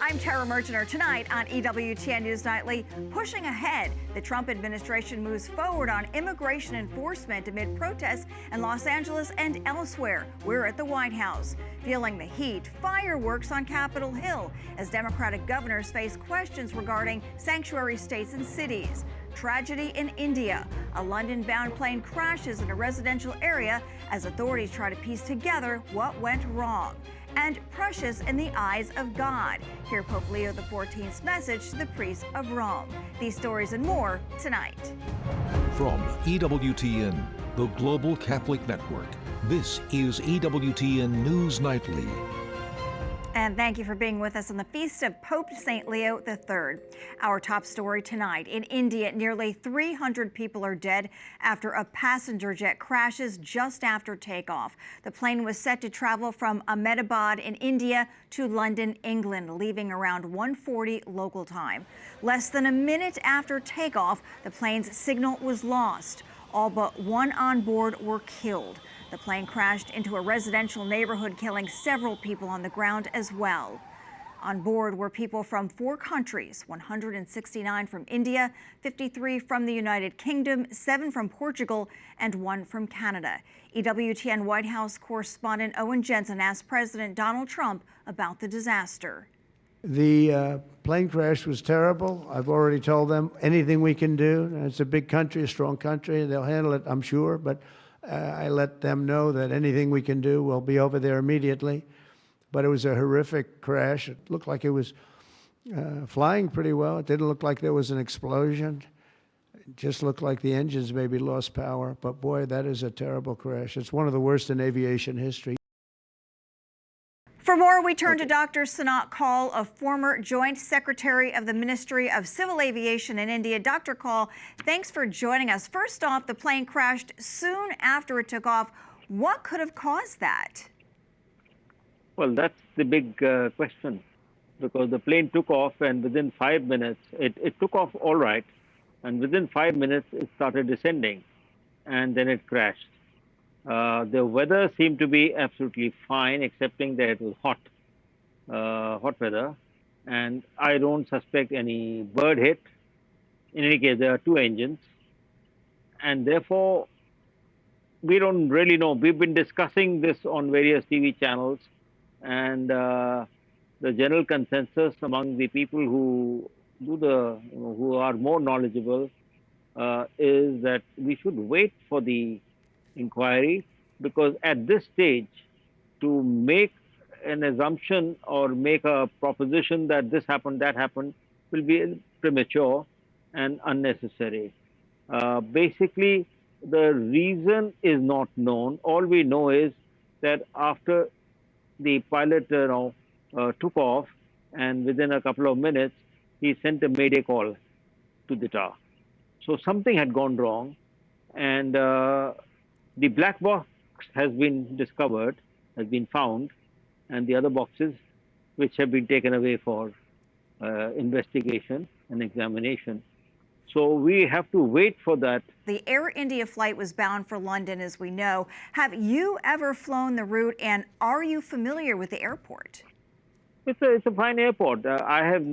I'm Tara Mergener. Tonight on EWTN News Nightly, pushing ahead. The Trump administration moves forward on immigration enforcement amid protests in Los Angeles and elsewhere. We're at the White House. Feeling the heat, fireworks on Capitol Hill as Democratic governors face questions regarding sanctuary states and cities. Tragedy in India. A London-bound plane crashes in a residential area as authorities try to piece together what went wrong. And precious in the eyes of God. Hear Pope Leo XIV's message to the priests of Rome. These stories and more tonight. From EWTN, the Global Catholic Network, this is EWTN News Nightly. And thank you for being with us on the feast of Pope St. Leo III. Our top story tonight. In India, nearly 300 people are dead after a passenger jet crashes just after takeoff. The plane was set to travel from Ahmedabad in India to London, England, leaving around 1:40 local time. Less than a minute after takeoff, the plane's signal was lost. All but one on board were killed. The plane crashed into a residential neighborhood, killing several people on the ground as well. On board were people from 4 countries, 169 from India, 53 from the United Kingdom, 7 from Portugal, and 1 from Canada. EWTN White House correspondent Owen Jensen asked President Donald Trump about the disaster. The plane crash was terrible. I've already told them anything we can do. It's a big country, a strong country. They'll handle it, I'm sure, but I let them know that anything we can do, we'll be over there immediately. But it was a horrific crash. It looked like it was flying pretty well. It didn't look like there was an explosion. It just looked like the engines maybe lost power. But boy, that is a terrible crash. It's one of the worst in aviation history. For more, we turn to Dr. Sanat Kaul, a former Joint Secretary of the Ministry of Civil Aviation in India. Dr. Kaul, thanks for joining us. First off, the plane crashed soon after it took off. What could have caused that? Well, that's the big question, because the plane took off and within 5 minutes, it took off all right, and within 5 minutes, it started descending, and then it crashed. The weather seemed to be absolutely fine, excepting that it was hot weather, and I don't suspect any bird hit. In any case, there are 2 engines, and therefore, we don't really know. We've been discussing this on various TV channels, and the general consensus among the people who who are more knowledgeable is that we should wait for the inquiry, because at this stage, to make an assumption or make a proposition that this happened, that happened, will be premature and unnecessary. Basically, the reason is not known. All we know is that after the pilot took off, and within a couple of minutes, he sent a mayday call to the tower. So something had gone wrong, and the black box has been discovered, has been found, and the other boxes, which have been taken away for investigation and examination. So we have to wait for that. The Air India flight was bound for London, as we know. Have you ever flown the route, and are you familiar with the airport? It's a fine airport. I've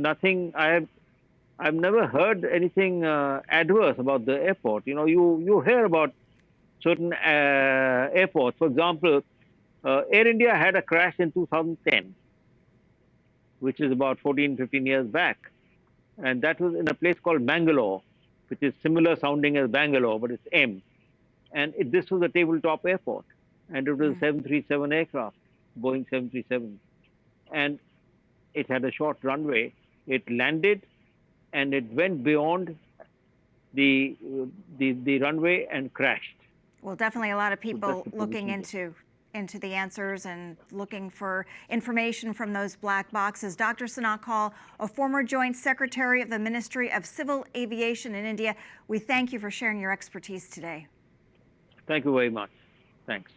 never heard anything adverse about the airport. You know, you hear about certain airports. For example, Air India had a crash in 2010, which is about 14, 15 years back. And that was in a place called Bangalore, which is similar sounding as Bangalore, but it's M. And this was a tabletop airport. And it was a 737 aircraft, Boeing 737. And it had a short runway. It landed, and it went beyond the runway and crashed. Well, definitely a lot of people looking into the answers and looking for information from those black boxes. Dr. Sanat Kaul, a former Joint Secretary of the Ministry of Civil Aviation in India, we thank you for sharing your expertise today. Thank you very much. Thanks.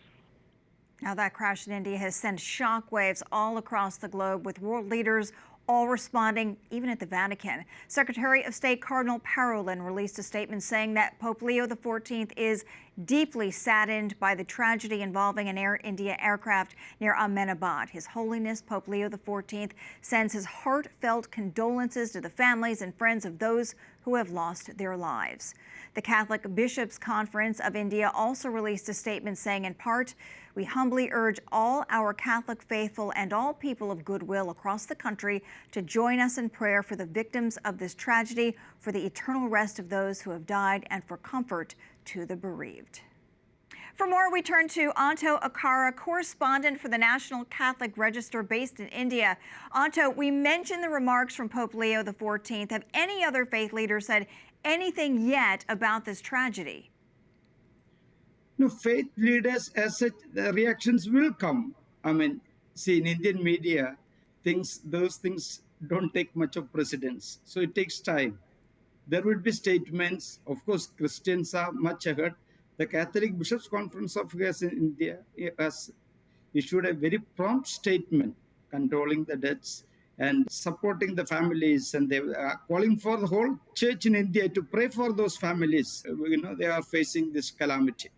Now, that crash in India has sent shockwaves all across the globe, with world leaders all responding, even at the Vatican. Secretary of State Cardinal Parolin released a statement saying that Pope Leo XIV is deeply saddened by the tragedy involving an Air India aircraft near Ahmedabad. His Holiness Pope Leo XIV sends his heartfelt condolences to the families and friends of those who have lost their lives. The Catholic Bishops' Conference of India also released a statement saying, in part, "We humbly urge all our Catholic faithful and all people of goodwill across the country to join us in prayer for the victims of this tragedy, for the eternal rest of those who have died, and for comfort to the bereaved." For more, we turn to Anto Akara, correspondent for the National Catholic Register based in India. Anto, we mentioned the remarks from Pope Leo XIV. Have any other faith leaders said anything yet about this tragedy? No, faith leaders as such, the reactions will come. I mean, see, in Indian media, those things don't take much of precedence. So it takes time. There will be statements. Of course, Christians are much ahead. The Catholic Bishops' Conference of India has issued a very prompt statement condoling the deaths and supporting the families, and they are calling for the whole church in India to pray for those families. They are facing this calamity.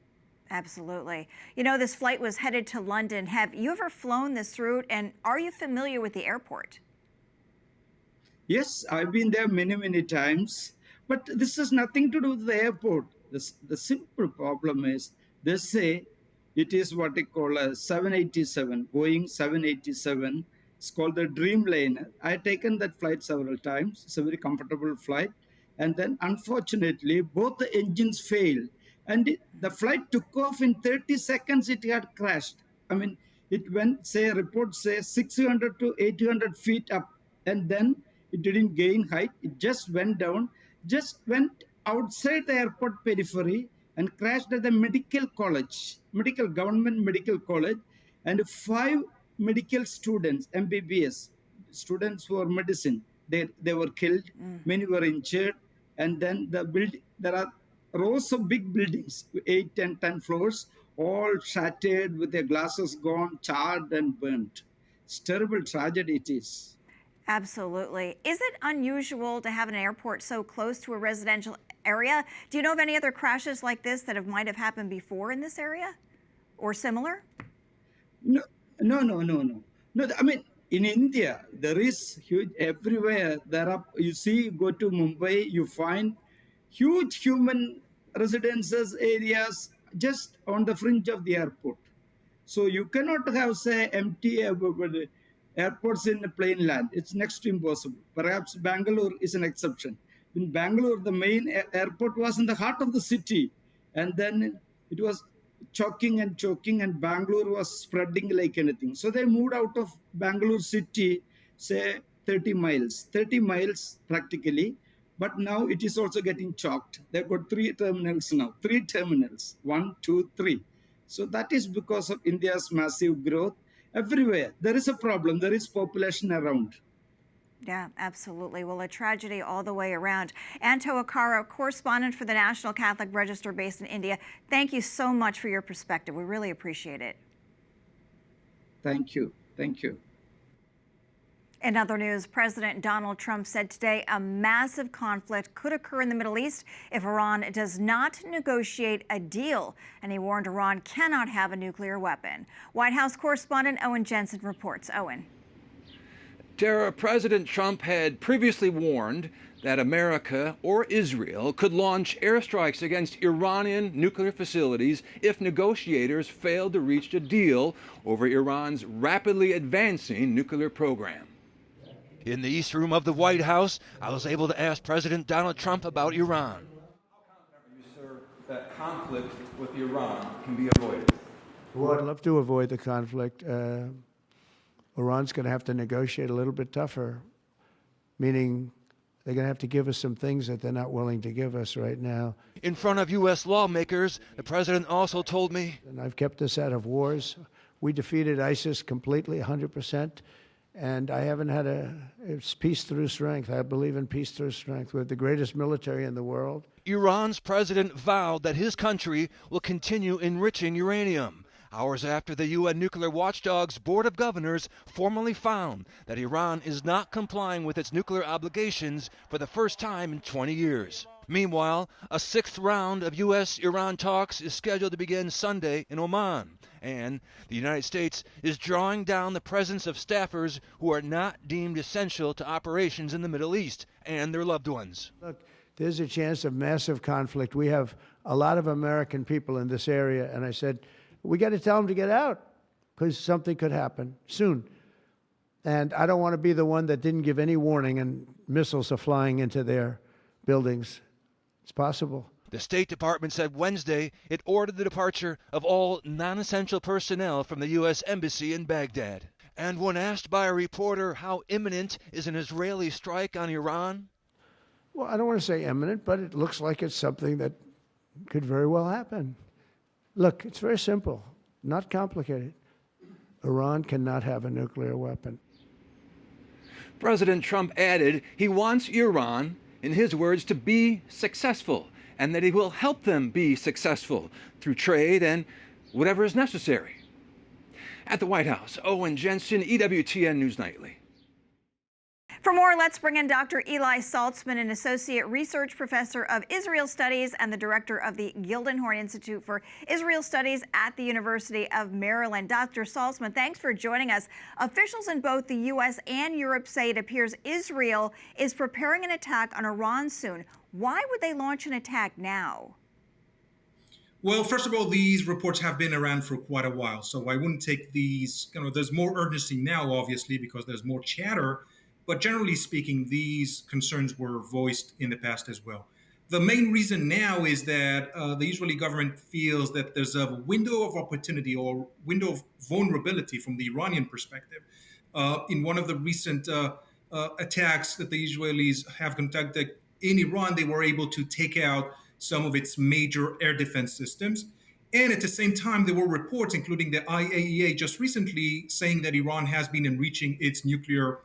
Absolutely. You know, this flight was headed to London. Have you ever flown this route, and are you familiar with the airport? Yes, I've been there many, many times, but this has nothing to do with the airport. The simple problem is they say it is what they call a 787, Boeing 787. It's called the Dreamliner. I've taken that flight several times. It's a very comfortable flight. And then, unfortunately, both the engines failed. And the flight took off in 30 seconds, it had crashed. I mean, it went, reports say 600 to 800 feet up. And then it didn't gain height. It just went down, just went outside the airport periphery and crashed at the government medical college. And 5 medical students, MBBS, students for medicine, they were killed. Many were injured. And then there are rows of big buildings, 8 and 10 floors, all shattered with their glasses gone, charred and burnt. It's terrible tragedy it is. Absolutely. Is it unusual to have an airport so close to a residential area? Do you know of any other crashes like this that might have happened before in this area or similar? No. I mean, in India, there is huge everywhere. Go to Mumbai, you find huge human residences areas just on the fringe of the airport. So you cannot have, empty airports in the plain land. It's next to impossible. Perhaps Bangalore is an exception. In Bangalore, the main airport was in the heart of the city. And then it was choking, and Bangalore was spreading like anything. So they moved out of Bangalore city, say 30 miles practically. But now it is also getting choked. They've got 3 terminals now, 3 terminals, 1, 2, 3. So that is because of India's massive growth. Everywhere there is a problem, there is population around. Yeah, absolutely. Well, a tragedy all the way around. Anto Akara, correspondent for the National Catholic Register based in India, thank you so much for your perspective. We really appreciate it. Thank you. In other news, President Donald Trump said today a massive conflict could occur in the Middle East if Iran does not negotiate a deal. And he warned Iran cannot have a nuclear weapon. White House correspondent Owen Jensen reports. Owen. Tara, President Trump had previously warned that America or Israel could launch airstrikes against Iranian nuclear facilities if negotiators failed to reach a deal over Iran's rapidly advancing nuclear program. In the East Room of the White House, I was able to ask President Donald Trump about Iran. How confident are you, sir, that conflict with Iran can be avoided? Well, I'd love to avoid the conflict. Iran's going to have to negotiate a little bit tougher, meaning they're going to have to give us some things that they're not willing to give us right now. In front of U.S. lawmakers, the president also told me, and I've kept us out of wars. We defeated ISIS completely, 100%. And I haven't had it's peace through strength. I believe in peace through strength. We're the greatest military in the world. Iran's president vowed that his country will continue enriching uranium. hours after the UN Nuclear Watchdog's Board of Governors formally found that Iran is not complying with its nuclear obligations for the first time in 20 years. Meanwhile, a sixth round of U.S.-Iran talks is scheduled to begin Sunday in Oman, and the United States is drawing down the presence of staffers who are not deemed essential to operations in the Middle East and their loved ones. Look, there's a chance of massive conflict. We have a lot of American people in this area, and I said, we got to tell them to get out because something could happen soon. And I don't want to be the one that didn't give any warning and missiles are flying into their buildings. It's possible. The State Department said Wednesday it ordered the departure of all non-essential personnel from the U.S. Embassy in Baghdad. And when asked by a reporter how imminent is an Israeli strike on Iran, Well, I don't want to say imminent, but it looks like it's something that could very well happen. Look, it's very simple, not complicated. Iran cannot have a nuclear weapon. President Trump added he wants Iran, in his words, to be successful, and that he will help them be successful through trade and whatever is necessary. At the White House, Owen Jensen, EWTN News Nightly. For more, let's bring in Dr. Eli Saltzman, an associate research professor of Israel Studies and the director of the Gildenhorn Institute for Israel Studies at the University of Maryland. Dr. Saltzman, thanks for joining us. Officials in both the U.S. and Europe say it appears Israel is preparing an attack on Iran soon. Why would they launch an attack now? Well, first of all, these reports have been around for quite a while, so I wouldn't take these, there's more urgency now, obviously, because there's more chatter. But generally speaking, these concerns were voiced in the past as well. The main reason now is that the Israeli government feels that there's a window of opportunity or window of vulnerability from the Iranian perspective. In one of the recent attacks that the Israelis have conducted in Iran, they were able to take out some of its major air defense systems. And at the same time, there were reports, including the IAEA just recently, saying that Iran has been enriching its nuclear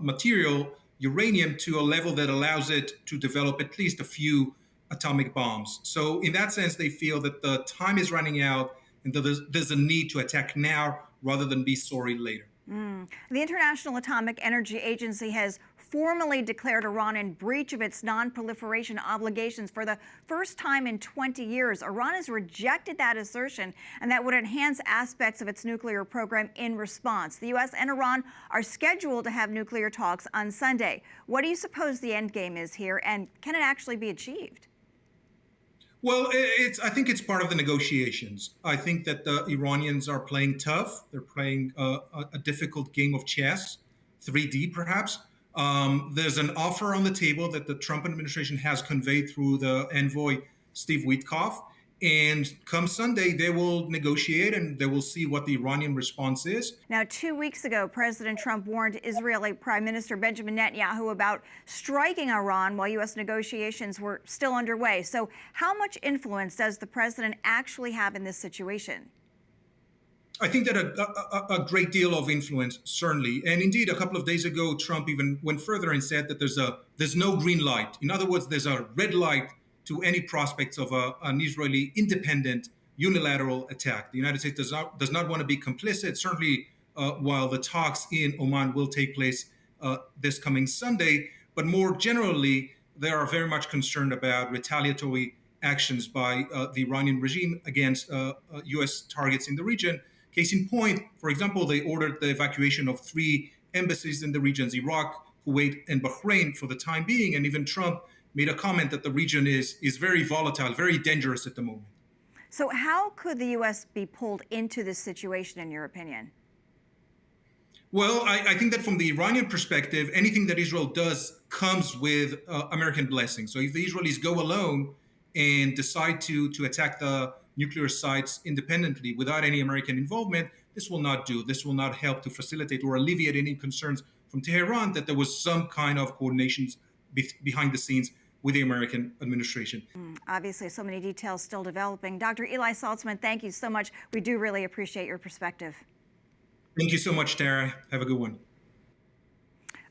material, uranium, to a level that allows it to develop at least a few atomic bombs. So in that sense, they feel that the time is running out and that there's a need to attack now rather than be sorry later. The International Atomic Energy Agency has formally declared Iran in breach of its non-proliferation obligations for the first time in 20 years. Iran has rejected that assertion, and that would enhance aspects of its nuclear program in response. The U.S. and Iran are scheduled to have nuclear talks on Sunday. What do you suppose the end game is here, and can it actually be achieved? Well, I think it's part of the negotiations. I think that the Iranians are playing tough. They're playing a difficult game of chess, 3D perhaps. There's an offer on the table that the Trump administration has conveyed through the envoy, Steve Witkoff. And come Sunday, they will negotiate and they will see what the Iranian response is. Now, 2 weeks ago, President Trump warned Israeli Prime Minister Benjamin Netanyahu about striking Iran while U.S. negotiations were still underway. So how much influence does the president actually have in this situation? I think that a great deal of influence, certainly. And indeed, a couple of days ago, Trump even went further and said that there's no green light. In other words, there's a red light to any prospects of an Israeli independent unilateral attack. The United States does not want to be complicit, certainly while the talks in Oman will take place this coming Sunday. But more generally, they are very much concerned about retaliatory actions by the Iranian regime against U.S. targets in the region. Case in point, for example, they ordered the evacuation of 3 embassies in the regions, Iraq, Kuwait, and Bahrain for the time being. And even Trump made a comment that the region is very volatile, very dangerous at the moment. So how could the U.S. be pulled into this situation, in your opinion? Well, I think that from the Iranian perspective, anything that Israel does comes with American blessing. So if the Israelis go alone and decide to attack the nuclear sites independently without any American involvement, this will not do. This will not help to facilitate or alleviate any concerns from Tehran that there was some kind of coordination behind the scenes with the American administration. Obviously, so many details still developing. Dr. Eli Saltzman, thank you so much. We do really appreciate your perspective. Thank you so much, Tara. Have a good one.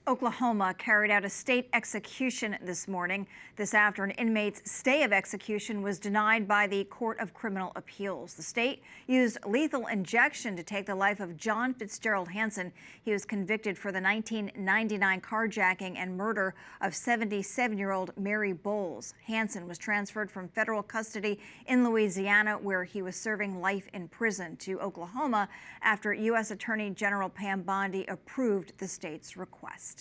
Oklahoma carried out a state execution this morning. This after an inmate's stay of execution was denied by the Court of Criminal Appeals. The state used lethal injection to take the life of John Fitzgerald Hansen. He was convicted for the 1999 carjacking and murder of 77-year-old Mary Bowles. Hansen was transferred from federal custody in Louisiana, where he was serving life in prison, to Oklahoma after U.S. Attorney General Pam Bondi approved the state's request.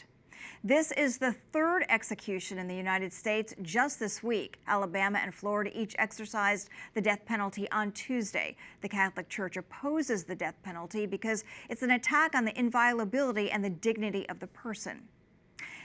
This is the third execution in the United States just this week. Alabama and Florida each exercised the death penalty on Tuesday. The Catholic Church opposes the death penalty because it's an attack on the inviolability and the dignity of the person.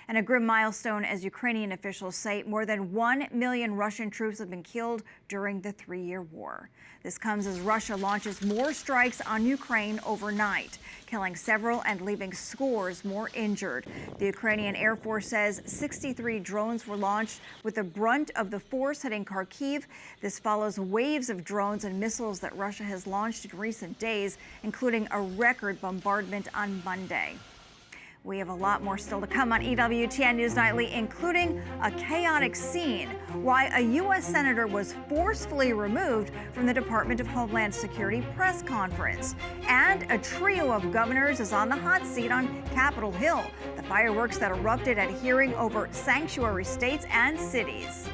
And a grim milestone, as Ukrainian officials say, more than 1 million Russian troops have been killed during the 3-year war. This comes as Russia launches more strikes on Ukraine overnight, killing several and leaving scores more injured. The Ukrainian Air Force says 63 drones were launched, with the brunt of the force hitting Kharkiv. This follows waves of drones and missiles that Russia has launched in recent days, including a record bombardment on Monday. We have a lot more still to come on EWTN News Nightly, including a chaotic scene, why a U.S. senator was forcefully removed from the Department of Homeland Security press conference, and a trio of governors is on the hot seat on Capitol Hill, the fireworks that erupted at a hearing over sanctuary states and cities.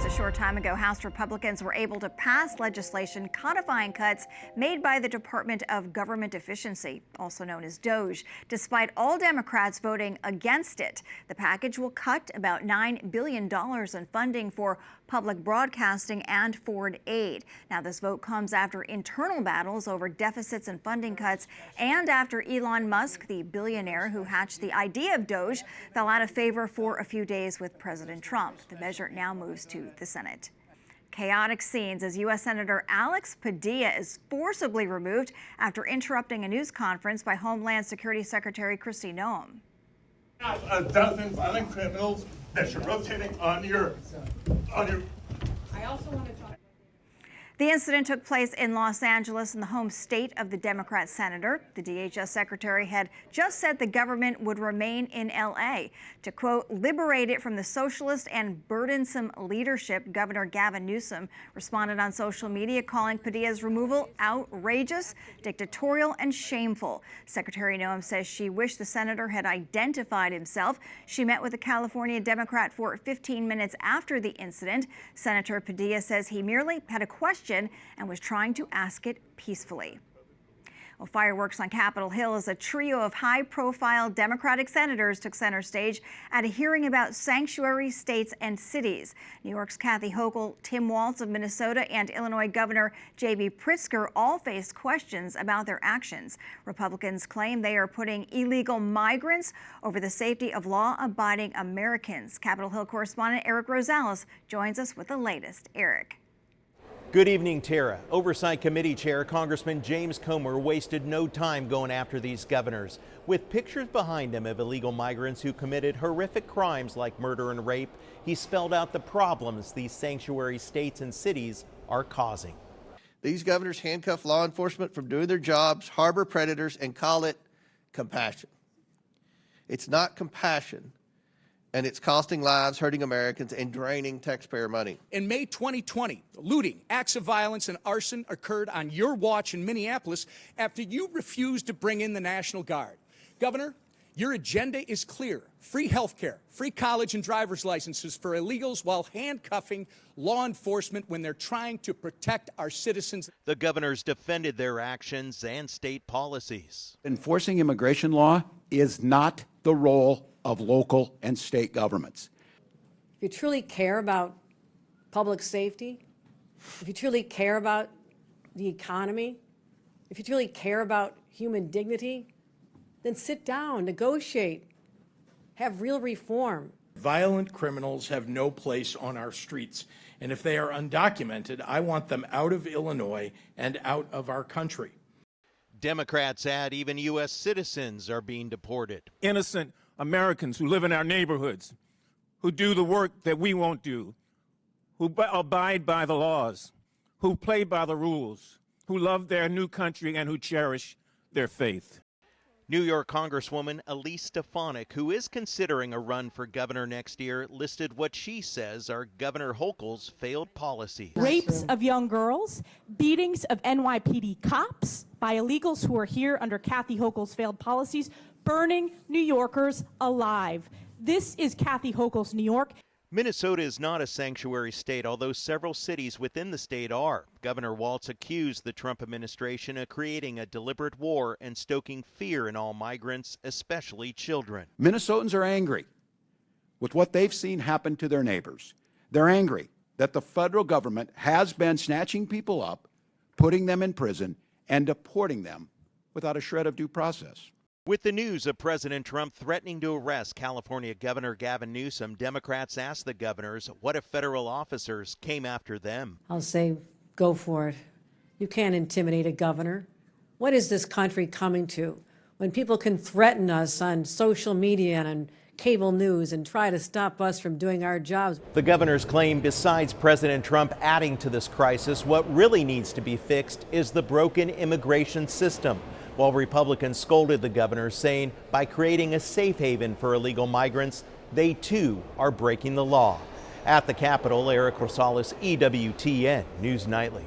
A short time ago, House Republicans were able to pass legislation codifying cuts made by the Department of Government Efficiency, also known as DOGE. Despite all Democrats voting against it, the package will cut about $9 billion in funding for public broadcasting and foreign aid. Now, this vote comes after internal battles over deficits and funding cuts, and after Elon Musk, the billionaire who hatched the idea of DOGE, fell out of favor for a few days with President Trump. The measure now moves to the Senate. Chaotic scenes as U.S. Senator Alex Padilla is forcibly removed after interrupting a news conference by Homeland Security Secretary Kristi Noem. A dozen violent criminals that you're rotating on your. I also want to talk. The incident took place in Los Angeles, in the home state of the Democrat senator. The DHS secretary had just said the government would remain in L.A. to, quote, liberate it from the socialist and burdensome leadership. Governor Gavin Newsom responded on social media, calling Padilla's removal outrageous, dictatorial, and shameful. Secretary Noem says she wished the senator had identified himself. She met with a California Democrat for 15 minutes after the incident. Senator Padilla says he merely had a question and was trying to ask it peacefully. Well, fireworks on Capitol Hill as a trio of high-profile Democratic senators took center stage at a hearing about sanctuary states and cities. New York's Kathy Hochul, Tim Walz of Minnesota, and Illinois Governor J.B. Pritzker all faced questions about their actions. Republicans claim they are putting illegal migrants over the safety of law-abiding Americans. Capitol Hill correspondent Eric Rosales joins us with the latest. Eric. Good evening, Tara. Oversight Committee Chair Congressman James Comer wasted no time going after these governors. With pictures behind him of illegal migrants who committed horrific crimes like murder and rape, he spelled out the problems these sanctuary states and cities are causing. These governors handcuff law enforcement from doing their jobs, harbor predators, and call it compassion. It's not compassion. And it's costing lives, hurting Americans, and draining taxpayer money. In May 2020, looting, acts of violence, and arson occurred on your watch in Minneapolis after you refused to bring in the National Guard. Governor, your agenda is clear. Free health care, free college and driver's licenses for illegals while handcuffing law enforcement when they're trying to protect our citizens. The governors defended their actions and state policies. Enforcing immigration law is not the role of local and state governments. If you truly care about public safety, if you truly care about the economy, if you truly care about human dignity, then sit down, negotiate, have real reform. Violent criminals have no place on our streets, and if they are undocumented, I want them out of Illinois and out of our country. Democrats add even U.S. citizens are being deported. Innocent Americans who live in our neighborhoods, who do the work that we won't do, who abide by the laws, who play by the rules, who love their new country and who cherish their faith. New York Congresswoman Elise Stefanik, who is considering a run for governor next year, listed what she says are Governor Hochul's failed policies. Rapes of young girls, beatings of NYPD cops by illegals who are here under Kathy Hochul's failed policies, burning New Yorkers alive. This is Kathy Hochul's New York. Minnesota is not a sanctuary state, although several cities within the state are. Governor Walz accused the Trump administration of creating a deliberate war and stoking fear in all migrants, especially children. Minnesotans are angry with what they've seen happen to their neighbors. They're angry that the federal government has been snatching people up, putting them in prison, and deporting them without a shred of due process. With the news of President Trump threatening to arrest California Governor Gavin Newsom, Democrats asked the governors what if federal officers came after them. I'll say, go for it. You can't intimidate a governor. What is this country coming to when people can threaten us on social media and on cable news and try to stop us from doing our jobs? The governors claim besides President Trump adding to this crisis, what really needs to be fixed is the broken immigration system. While Republicans scolded the governor, saying by creating a safe haven for illegal migrants, they too are breaking the law. At the Capitol, Eric Rosales, EWTN News Nightly.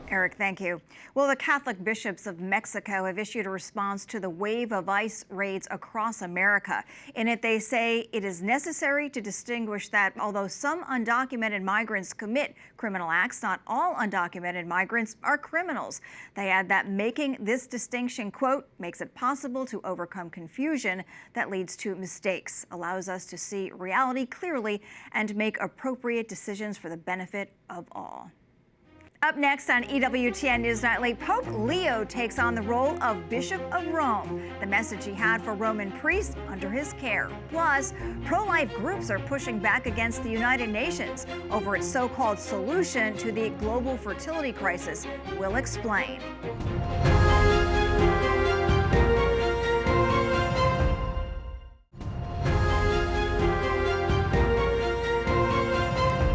Eric, thank you. Well, the Catholic bishops of Mexico have issued a response to the wave of ICE raids across America. In it, they say it is necessary to distinguish that although some undocumented migrants commit criminal acts, not all undocumented migrants are criminals. They add that making this distinction, quote, makes it possible to overcome confusion that leads to mistakes, allows us to see reality clearly and make appropriate decisions for the benefit of all. Up next on EWTN News Nightly, Pope Leo takes on the role of Bishop of Rome, the message he had for Roman priests under his care. Plus, pro-life groups are pushing back against the United Nations over its so-called solution to the global fertility crisis. We'll explain.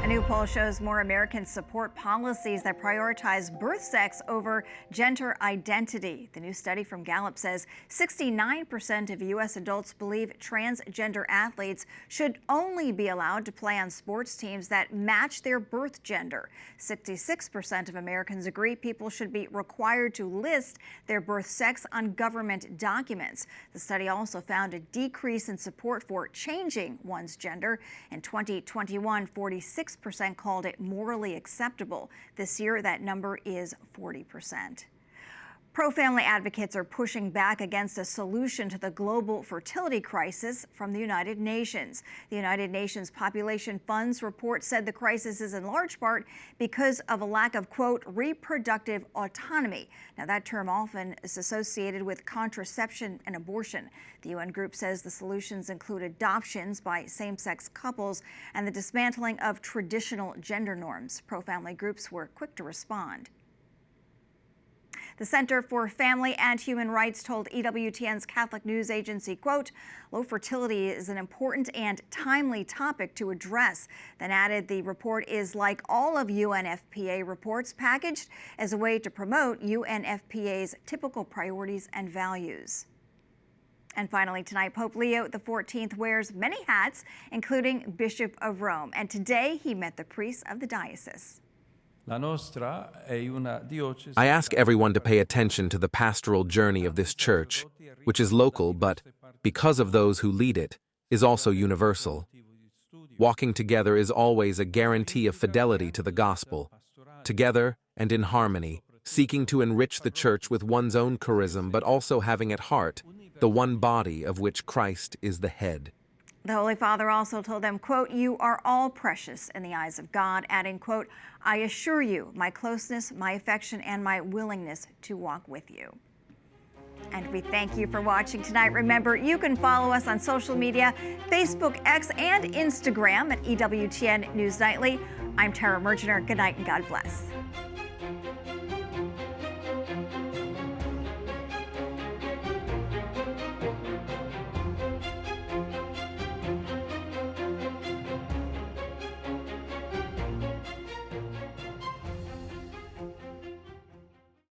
A new poll shows more Americans support policies that prioritize birth sex over gender identity. The new study from Gallup says 69% of U.S. adults believe transgender athletes should only be allowed to play on sports teams that match their birth gender. 66% of Americans agree people should be required to list their birth sex on government documents. The study also found a decrease in support for changing one's gender. In 2021, 46% called it morally acceptable. This year, that number is 40%. Pro-family advocates are pushing back against a solution to the global fertility crisis from the United Nations. The United Nations Population Fund's report said the crisis is in large part because of a lack of, quote, reproductive autonomy. Now, that term often is associated with contraception and abortion. The UN group says the solutions include adoptions by same-sex couples and the dismantling of traditional gender norms. Pro-family groups were quick to respond. The Center for Family and Human Rights told EWTN's Catholic News Agency, quote, low fertility is an important and timely topic to address. Then added the report is like all of UNFPA reports packaged as a way to promote UNFPA's typical priorities and values. And finally tonight, Pope Leo XIV wears many hats, including Bishop of Rome. And today he met the priests of the diocese. I ask everyone to pay attention to the pastoral journey of this church, which is local but, because of those who lead it, is also universal. Walking together is always a guarantee of fidelity to the gospel, together and in harmony, seeking to enrich the church with one's own charism but also having at heart the one body of which Christ is the head. The Holy Father also told them, quote, you are all precious in the eyes of God, adding, quote, I assure you my closeness, my affection, and my willingness to walk with you. And we thank you for watching tonight. Remember, you can follow us on social media, Facebook, X, and Instagram at EWTN News Nightly. I'm Tara Mergener. Good night and God bless.